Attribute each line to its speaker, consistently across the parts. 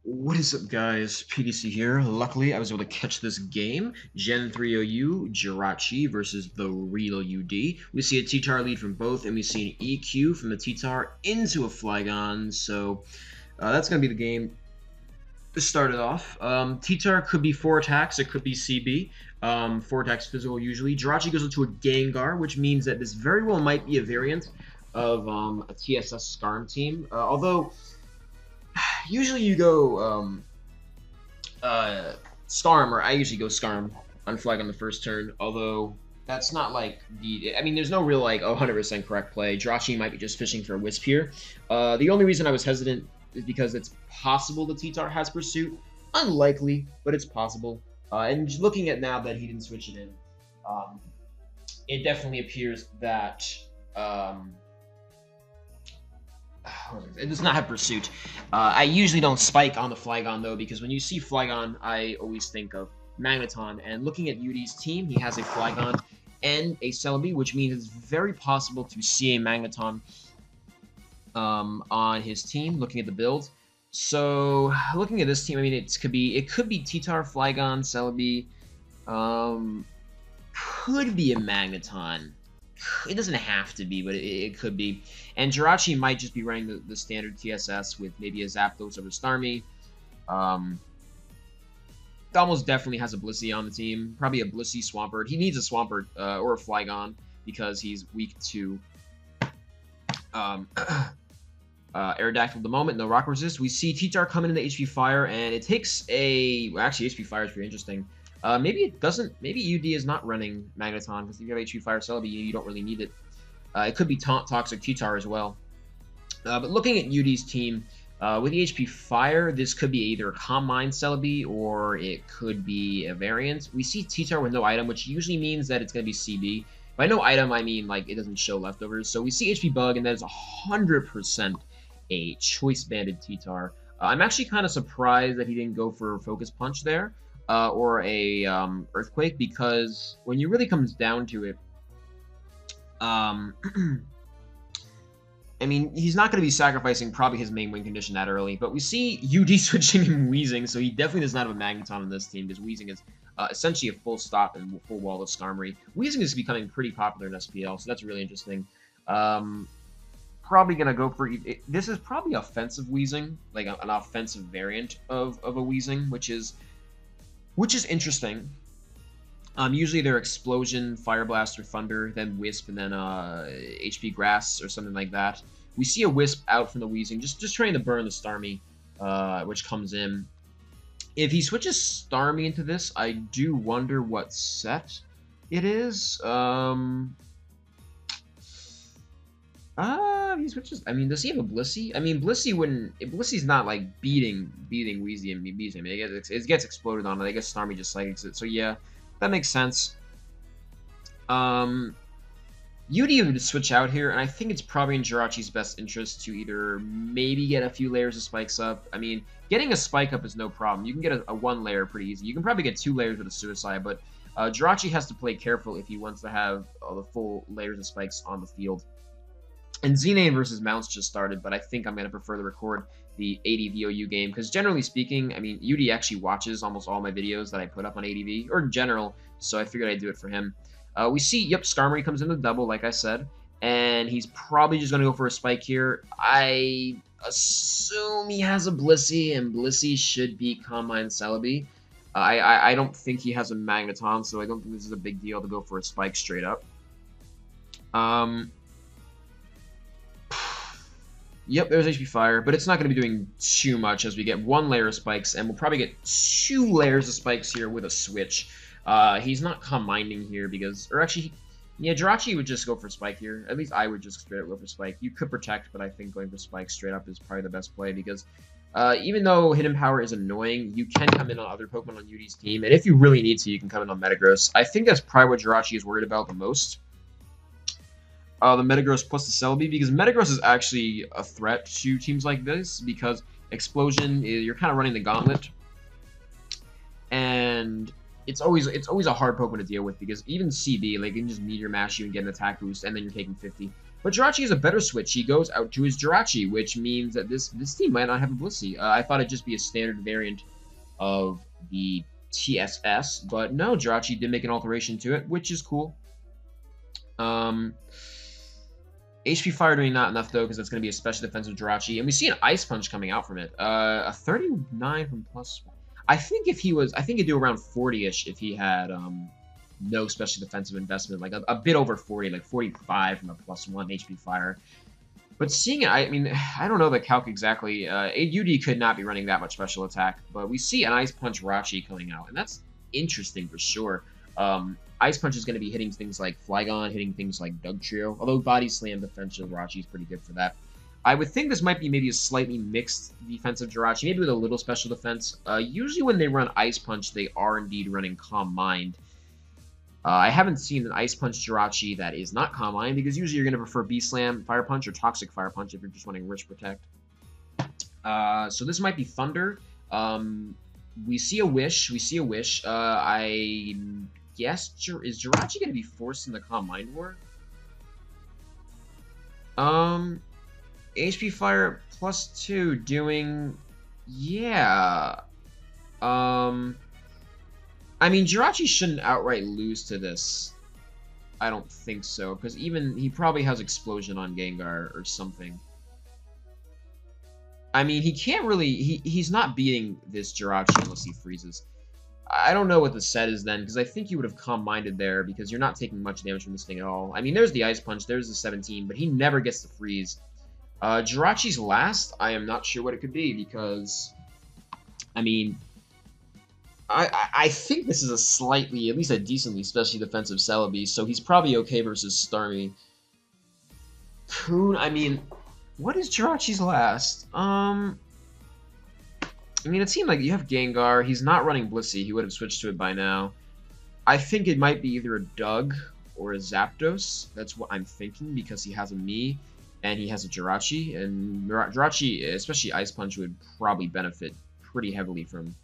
Speaker 1: What is up, guys? PDC here. Luckily, I was able to catch this game. Gen 3 OU, Jirachee versus the real UD. We see a T-Tar lead from both, and we see an EQ from the T-Tar into a Flygon. So that's going to be the game to start it off. T-Tar could be 4 attacks. It could be CB. 4 attacks physical usually. Jirachee goes into a Gengar, which means that this very well might be a variant of a TSS Skarm team. Although usually you go Skarm, or I usually go Skarm on Flag on the first turn, although that's not like I mean, there's no real like 100% correct play. Jirachee might be just fishing for a Wisp here. The only reason I was hesitant is because it's possible the T-Tar has Pursuit. Unlikely, but it's possible. And looking at now that he didn't switch it in, it definitely appears that it does not have Pursuit. I usually don't spike on the Flygon, though, because when you see Flygon, I always think of Magneton. And looking at UD's team, he has a Flygon and a Celebi, which means it's very possible to see a Magneton on his team, looking at the build. So, looking at this team, I mean, it could be T-Tar, Flygon, Celebi, could be a Magneton. It doesn't have to be, but it could be. And Jirachee might just be running the standard TSS with maybe a Zapdos over Starmie. Almost definitely has a Blissey on the team. Probably a Blissey Swampert. He needs a Swampert or a Flygon because he's weak to Aerodactyl at the moment. No Rock Resist. We see T-Tar coming into HP Fire, and it takes a... Well, actually, HP Fire is pretty interesting. Maybe it doesn't. Maybe UD is not running Magneton because if you have HP Fire Celebi, you don't really need it. It could be Toxic T-Tar as well. But looking at UD's team, with the HP Fire, this could be either a Calm Mind Celebi or it could be a variant. We see T-Tar with no item, which usually means that it's going to be CB. By no item, I mean like it doesn't show leftovers. So we see HP Bug, and that is 100% a Choice Banded T-Tar. I'm actually kind of surprised that he didn't go for Focus Punch there. Or a Earthquake, because when it really comes down to it, I mean, he's not going to be sacrificing probably his main win condition that early, but we see UD switching him Weezing, so he definitely does not have a Magneton on this team, because Weezing is essentially a full stop and full wall of Skarmory. Weezing is becoming pretty popular in SPL, so that's really interesting. Probably going to go for... This is probably offensive Weezing, like an offensive variant of a Weezing, which is interesting. Usually they're Explosion, Fire Blast, or Thunder, then Wisp, and then HP Grass or something like that. We see a Wisp out from the Weezing, just trying to burn the Starmie, which comes in. If he switches Starmie into this, I do wonder what set it is. He switches. I mean, does he have a Blissey? I mean, Blissey wouldn't. Blissey's not like beating Weezy and Beezy. I mean, it gets exploded on it. I guess Starmie just psychics it. So yeah, that makes sense. UD would switch out here, and I think it's probably in Jirachee's best interest to either maybe get a few layers of spikes up. I mean, getting a spike up is no problem. You can get a 1 layer pretty easy. You can probably get 2 layers with a Suicide, but Jirachee has to play careful if he wants to have the full layers of spikes on the field. And Xenane versus Mounts just started, but I think I'm going to prefer to record the ADV OU game, because generally speaking, I mean, UD actually watches almost all my videos that I put up on ADV, or in general, so I figured I'd do it for him. We see, yep, Skarmory comes in the double, like I said, and he's probably just going to go for a spike here. I assume he has a Blissey, and Blissey should be Calm Mind Celebi. I don't think he has a Magneton, so I don't think this is a big deal to go for a spike straight up. Yep, there's HP Fire, but it's not going to be doing too much as we get 1 layer of spikes, and we'll probably get 2 layers of spikes here with a switch. He's not Calm Minding here because... Or actually, yeah, Jirachee would just go for Spike here. At least I would just straight up go for Spike. You could Protect, but I think going for Spike straight up is probably the best play because even though Hidden Power is annoying, you can come in on other Pokemon on UD's team, and if you really need to, you can come in on Metagross. I think that's probably what Jirachee is worried about the most. The Metagross plus the Celebi, because Metagross is actually a threat to teams like this, because Explosion, you're kind of running the gauntlet, and it's always a hard Pokemon to deal with, because even CB, like, you can just Meteor Mash you and get an attack boost, and then you're taking 50. But Jirachee is a better switch. He goes out to his Jirachee, which means that this team might not have a Blissey. I thought it'd just be a standard variant of the TSS, but no, Jirachee did make an alteration to it, which is cool. HP Fire doing not enough, though, because that's going to be a special defensive Jirachee. And we see an Ice Punch coming out from it. A 39 from +1. I think he'd do around 40-ish if he had no special defensive investment, like a bit over 40, like 45 from a +1 HP Fire. But seeing it, I mean, I don't know the calc exactly. UD could not be running that much special attack, but we see an Ice Punch Jirachee coming out, and that's interesting for sure. Ice Punch is going to be hitting things like Flygon, hitting things like Doug Trio, although Body Slam defensive Jirachee is pretty good for that. I would think this might be maybe a slightly mixed defensive Jirachee, maybe with a little special defense. Usually when they run Ice Punch, they are indeed running Calm Mind. I haven't seen an Ice Punch Jirachee that is not Calm Mind, because usually you're going to prefer B-Slam, Fire Punch, or Toxic Fire Punch if you're just running Rich Protect. So this might be Thunder. We see a Wish. I guess, is Jirachee going to be forced in the Calm Mind War? HP Fire +2 doing... Yeah. I mean, Jirachee shouldn't outright lose to this. I don't think so, because he probably has Explosion on Gengar or something. I mean, he can't really... He's not beating this Jirachee unless he freezes. I don't know what the set is then, because I think you would have Calm-Minded there, because you're not taking much damage from this thing at all. I mean, there's the Ice Punch, there's the 17, but he never gets to freeze. Jirachee's last, I am not sure what it could be, because... I mean... I think this is a slightly, at least a decently, especially defensive Celebi, so he's probably okay versus Starmie. Poon, I mean, what is Jirachee's last? I mean, it seemed like you have Gengar. He's not running Blissey. He would have switched to it by now. I think it might be either a Doug or a Zapdos. That's what I'm thinking, because he has a Mii and he has a Jirachee. And Jirachee, especially Ice Punch, would probably benefit pretty heavily from...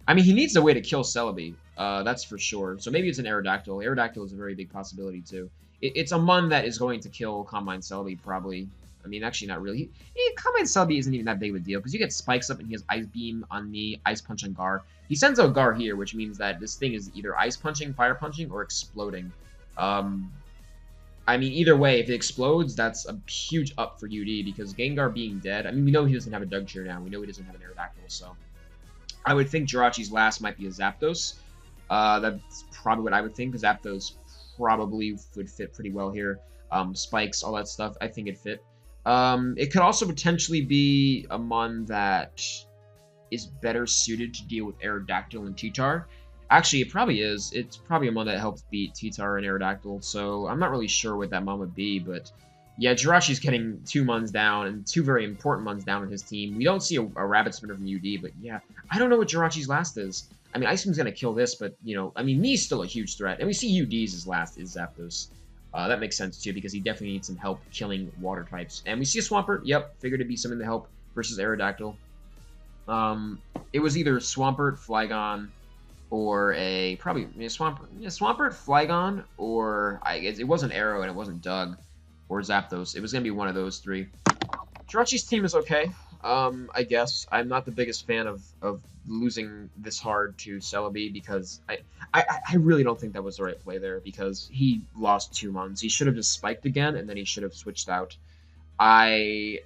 Speaker 1: I mean, he needs a way to kill Celebi. That's for sure. So maybe it's an Aerodactyl. Aerodactyl is a very big possibility, too. It's a Mon that is going to kill Calm Mind Celebi, probably. I mean, actually, not really. Calm Mind Celebi isn't even that big of a deal, because you get Spikes up and he has Ice Beam on me, Ice Punch on Gar. He sends out Gar here, which means that this thing is either Ice Punching, Fire Punching, or Exploding. I mean, either way, if it explodes, that's a huge up for UD, because Gengar being dead... I mean, we know he doesn't have a Dugtrio now. We know he doesn't have an Aerodactyl, so... I would think Jirachee's last might be a Zapdos. That's probably what I would think, because Zapdos probably would fit pretty well here. Spikes, all that stuff, I think it'd fit. It could also potentially be a Mon that is better suited to deal with Aerodactyl and T-Tar. Actually, it probably is. It's probably a Mon that helps beat T-Tar and Aerodactyl, so I'm not really sure what that Mon would be, but... Yeah, Jirachee's getting 2 Mons down, and 2 very important Mons down on his team. We don't see a Rabbit Spinner from UD, but yeah, I don't know what Jirachee's last is. I mean, Ice Beam's going to kill this, but, you know, I mean, Mii's still a huge threat. And we see UD's last is Zapdos. That makes sense, too, because he definitely needs some help killing water types. And we see a Swampert. Yep, figured it'd be something to help versus Aerodactyl. It was either Swampert, Flygon, or probably Swampert. Yeah, Swampert, Flygon, or it wasn't Aero and it wasn't Doug. Or Zapdos. It was going to be one of those 3. Jirachee's team is okay, I guess. I'm not the biggest fan of losing this hard to Celebi, because I really don't think that was the right play there, because he lost 2 Mons. He should have just spiked again, and then he should have switched out. Yeah,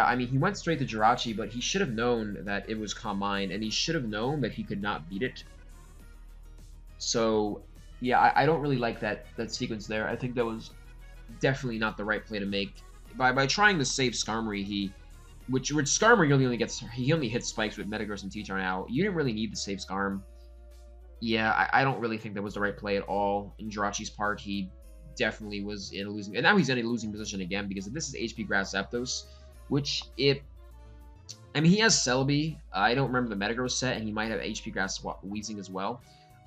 Speaker 1: I mean, he went straight to Jirachee, but he should have known that it was Calm Mind, and he should have known that he could not beat it. So, yeah, I don't really like that sequence there. I think that was... definitely not the right play to make. By trying to save Skarmory, which Skarmory he only hits Spikes with Metagross and T-Tar now. You didn't really need to save Skarm. Yeah, I don't really think that was the right play at all. In Jirachee's part, he definitely was in a losing... And now he's in a losing position again, because if this is HP Grass Zapdos, I mean, he has Celebi. I don't remember the Metagross set, and he might have HP Grass Weezing as well.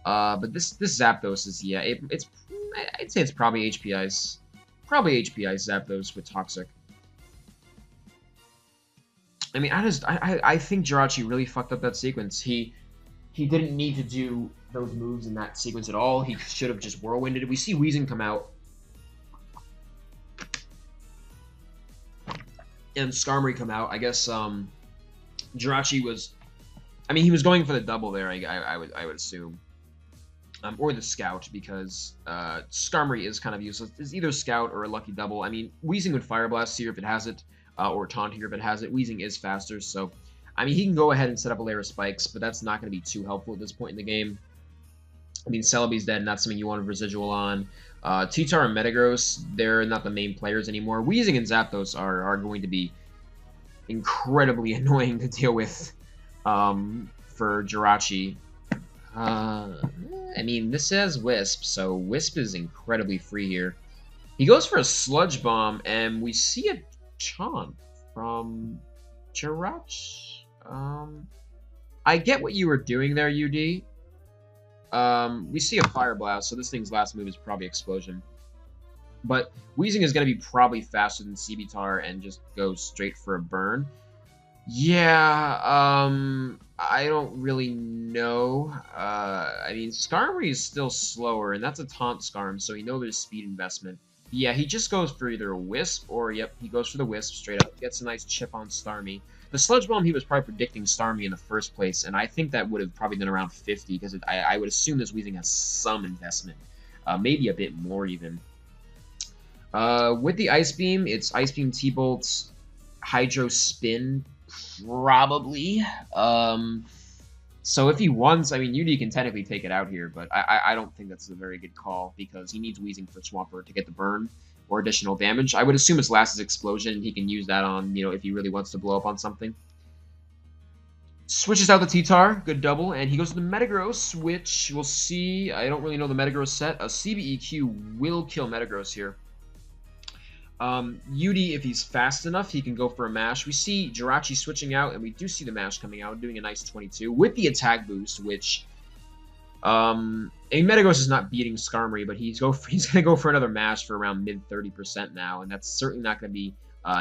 Speaker 1: But this Zapdos is, yeah, I'd say it's probably HP Ice. Probably HP Ice Zapdos with Toxic. I mean, I think Jirachee really fucked up that sequence. He didn't need to do those moves in that sequence at all. He should have just Whirlwinded it. We see Weezing come out. and Skarmory come out. I guess Jirachee was, I mean, he was going for the double there. I would assume, or the Scout, because Skarmory is kind of useless. It's either Scout or a lucky double. I mean, Weezing would Fire Blast here if it has it, or Taunt here if it has it. Weezing is faster, so I mean, he can go ahead and set up a layer of spikes, but that's not going to be too helpful at this point in the game. I mean, Celebi's dead, and that's something you want a residual on. T-Tar and Metagross, they're not the main players anymore. Weezing and Zapdos are going to be incredibly annoying to deal with for Jirachee. I mean, this says Wisp, so Wisp is incredibly free here. He goes for a Sludge Bomb, and we see a Taunt from Jirachee. I get what you were doing there, UD. We see a Fire Blast, so this thing's last move is probably Explosion. But Weezing is going to be probably faster than Seabitar and just go straight for a burn. Yeah, I don't really know. I mean, Skarmory is still slower, and that's a Taunt Skarm, so we know there's speed investment. Yeah, he just goes for either a Wisp, or, yep, he goes for the Wisp straight up. Gets a nice chip on Starmie. The Sludge Bomb, he was probably predicting Starmie in the first place, and I think that would have probably been around 50, because I would assume this Weezing has some investment. Maybe a bit more, even. With the Ice Beam, it's Ice Beam, T-Bolt, Hydro Spin, probably. So if he wants, I mean, UD can technically take it out here, but I don't think that's a very good call, because he needs Weezing for Swampert to get the burn or additional damage. I would assume his last is Explosion, and he can use that on, you know, if he really wants to blow up on something. Switches out the T-Tar, good double, and he goes to the Metagross, which we'll see. I don't really know the Metagross set. A CBEQ will kill Metagross here. UD, if he's fast enough, he can go for a mash. We see Jirachee switching out, and we do see the mash coming out, doing a nice 22 with the attack boost, which Metagross is not beating Skarmory, but he's going to go for another mash for around mid 30% now, and that's certainly not going to be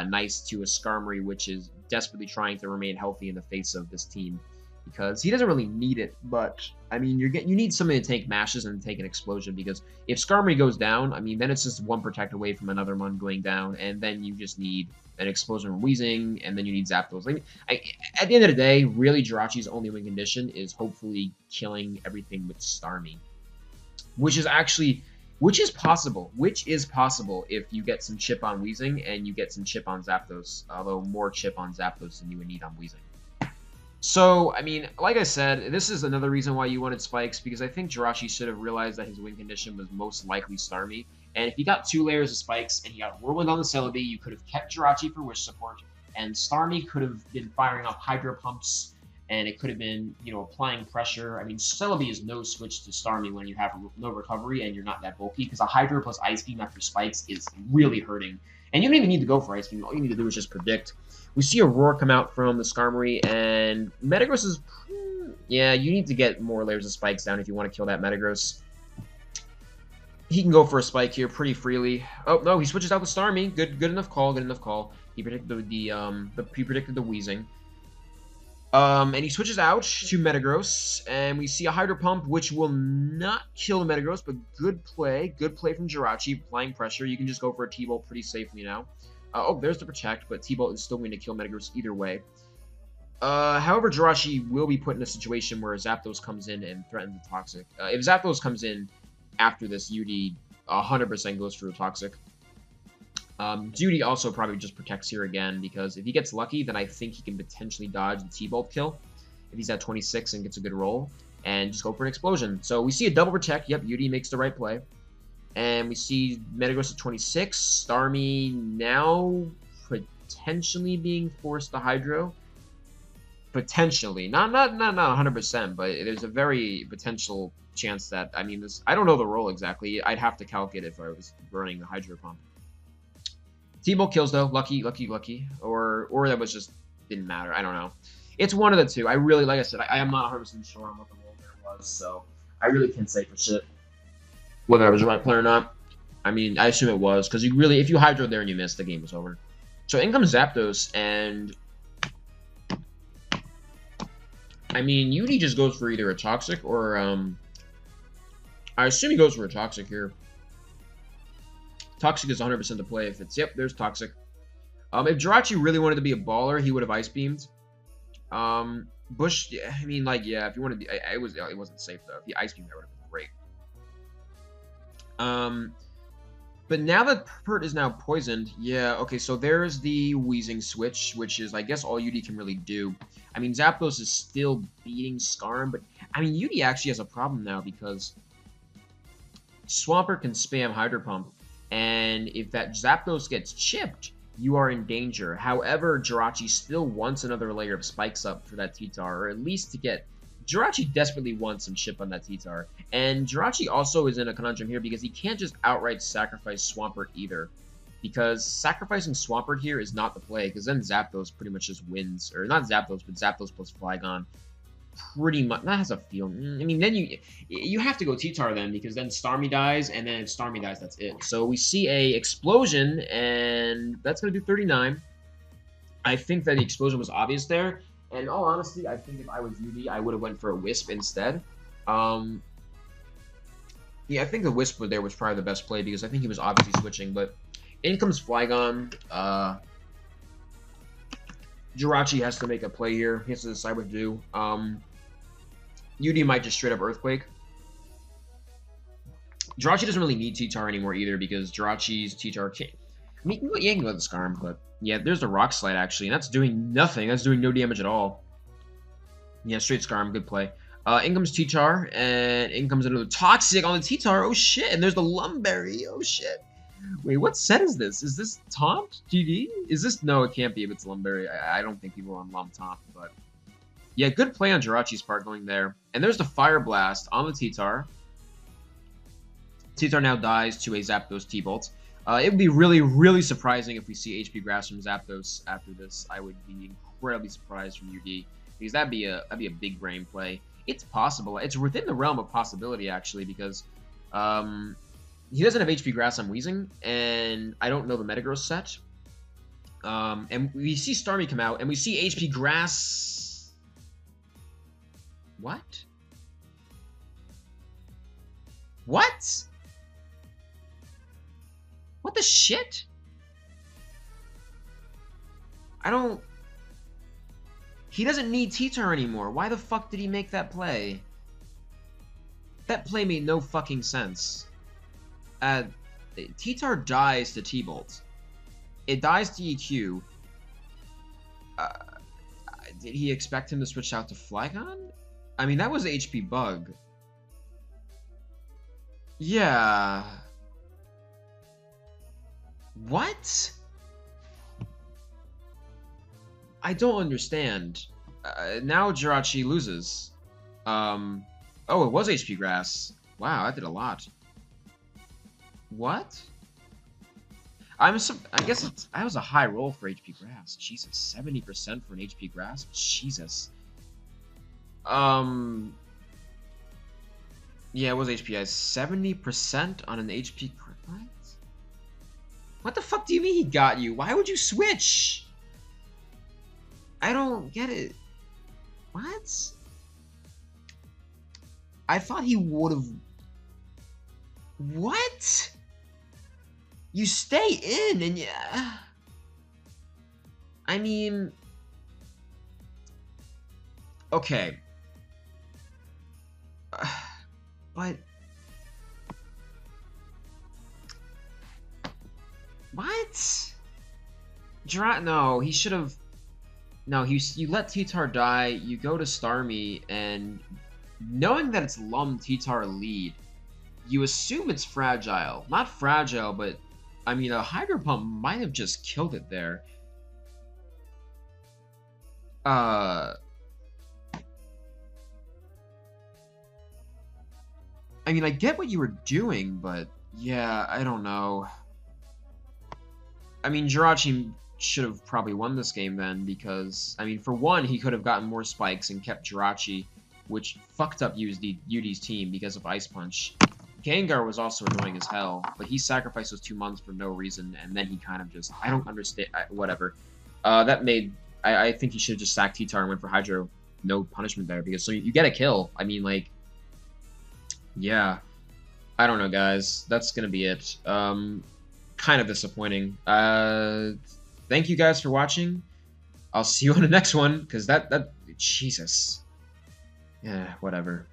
Speaker 1: nice to a Skarmory, which is desperately trying to remain healthy in the face of this team, because he doesn't really need it. But I mean, you need somebody to take mashes and take an explosion, because if Skarmory goes down, I mean, then it's just one protect away from another one going down, and then you just need an explosion from Weezing, and then you need Zapdos. Like, at the end of the day, really, Jirachee's only win condition is hopefully killing everything with Starmie, which is possible if you get some chip on Weezing and you get some chip on Zapdos, although more chip on Zapdos than you would need on Weezing. So, I mean, like I said, this is another reason why you wanted Spikes, because I think Jirachee should have realized that his win condition was most likely Starmie. And if he got 2 layers of Spikes and he got Whirlwind on the Celebi, you could have kept Jirachee for Wish support, and Starmie could have been firing off Hydro Pumps, and it could have been, you know, applying pressure. I mean, Celebi is no switch to Starmie when you have no recovery and you're not that bulky, because a Hydro plus Ice Beam after Spikes is really hurting. And you don't even need to go for Ice Beam. All you need to do is just predict. We see a Roar come out from the Skarmory, and Metagross is... Yeah, you need to get more layers of Spikes down if you want to kill that Metagross. He can go for a Spike here pretty freely. Oh, no, he switches out the Starmie. Good enough call, good enough call. He predicted the Weezing. And he switches out to Metagross, and we see a Hydro Pump, which will not kill the Metagross, but good play from Jirachee, applying pressure. You can just go for a T-Bolt pretty safely now. Oh, there's the Protect, but T-Bolt is still going to kill Metagross either way. However, Jirachee will be put in a situation where Zapdos comes in and threatens the Toxic. If Zapdos comes in after this, UD 100% goes for a Toxic. Judy also probably just protects here again, because if he gets lucky, then I think he can potentially dodge the T-Bolt kill if he's at 26 and gets a good roll, and just go for an Explosion. So we see a double protect. Yep, UD makes the right play. And we see Metagross at 26. Starmie now potentially being forced to Hydro. Potentially. Not 100%, but there's a very potential chance that, I mean, I don't know the roll exactly. I'd have to calculate it if I was running the Hydro Pump. T-Bolt kills, though. Lucky. Or that was just, didn't matter. I don't know. It's one of the two. I really, like I said, I am not 100% sure on what the roll there was, so I really can't say for shit whether I was the right play or not. I mean, I assume it was, because if you Hydroed there and you missed, the game was over. So in comes Zapdos, and I mean, UD just goes for either a Toxic or, I assume he goes for a Toxic here. Toxic is 100% to play if it's, yep, there's Toxic. If Jirachee really wanted to be a baller, he would have ice beamed. Bush, yeah, I mean, like, yeah, if you wanted to, it wasn't safe though. If he ice beamed, that would have been great. But now that Pert is now poisoned, yeah, okay, so there's the Wheezing switch, which is, I guess, all UD can really do. I mean, Zapdos is still beating Skarm, but, I mean, UD actually has a problem now because Swampert can spam Hydro Pump, and if that Zapdos gets chipped, you are in danger. However, Jirachee still wants another layer of spikes up for that T-Tar, or at least to get... Jirachee desperately wants some chip on that T-Tar. And Jirachee also is in a conundrum here because he can't just outright sacrifice Swampert either. Because sacrificing Swampert here is not the play, because then Zapdos pretty much just wins. Or not Zapdos, but Zapdos plus Flygon. Pretty much, that has a feel. I mean, then you have to go T-Tar then, because then Starmie dies, and then if Starmie dies, that's it. So we see a explosion, and that's going to do 39. I think that the explosion was obvious there, and in all honesty, I think if I was UD, I would have went for a Wisp instead. Yeah, I think the Wisp there was probably the best play, because I think he was obviously switching, but in comes Flygon. Jirachee has to make a play here. He has to decide what to do. UD might just straight up Earthquake. Jirachee doesn't really need T-Tar anymore either because Jirachee's T-Tar can't... I mean, yeah, you can go with the Skarm, but... Yeah, there's the Rock Slide, actually, and that's doing nothing. That's doing no damage at all. Yeah, straight Skarm, good play. In comes T-Tar, and in comes another Toxic on the T-Tar. Oh, shit, and there's the Lumberry. Oh, shit. Wait, what set is this? Is this Taunt? GD? Is this... No, it can't be if it's Lumberry. I don't think people are on Lum Taunt, but... Yeah, good play on Jirachee's part going there. And there's the Fire Blast on the T-Tar. T-Tar now dies to a Zapdos T-Bolt. It would be really, really surprising if we see HP Grass from Zapdos after this. I would be incredibly surprised from UD. Because that'd be a big brain play. It's possible. It's within the realm of possibility, actually, because... he doesn't have HP Grass on Weezing, and I don't know the Metagross set. And we see Starmie come out, and we see HP Grass... What? What? What the shit? I don't... He doesn't need T-Tar anymore. Why the fuck did he make that play? That play made no fucking sense. T-Tar dies to T-Bolt. It dies to EQ. Did he expect him to switch out to Flygon? I mean, that was HP Bug. Yeah. What? I don't understand. Now Jirachee loses. Oh, it was HP Grass. Wow, that did a lot. What? I guess that was a high roll for HP Grass. Jesus, 70% for an HP Grass? Jesus. Yeah, it was HP. 70% on an HP... What? What the fuck do you mean he got you? Why would you switch? I don't get it. What? I thought he would have... What? You stay in and yeah... I mean... Okay. But... What? No, he should have... No, you let T-Tar die, you go to Starmie, and... Knowing that it's Lum T-Tar lead, you assume it's fragile. Not fragile, but... I mean, a Hydro Pump might have just killed it there. I mean, I get what you were doing, but... Yeah, I don't know. I mean, Jirachee should have probably won this game then, because... I mean, for one, he could have gotten more spikes and kept Jirachee, which fucked up UD's team because of Ice Punch. Gengar was also annoying as hell, but he sacrificed those 2 months for no reason, and then he kind of just... I don't understand... whatever. That made... I think he should have just sacked T-Tar and went for Hydro. No punishment there, because so you get a kill. I mean, like... Yeah. I don't know, guys. That's gonna be it. Kind of disappointing. thank you guys for watching. I'll see you on the next one, because that Jesus. Yeah, whatever.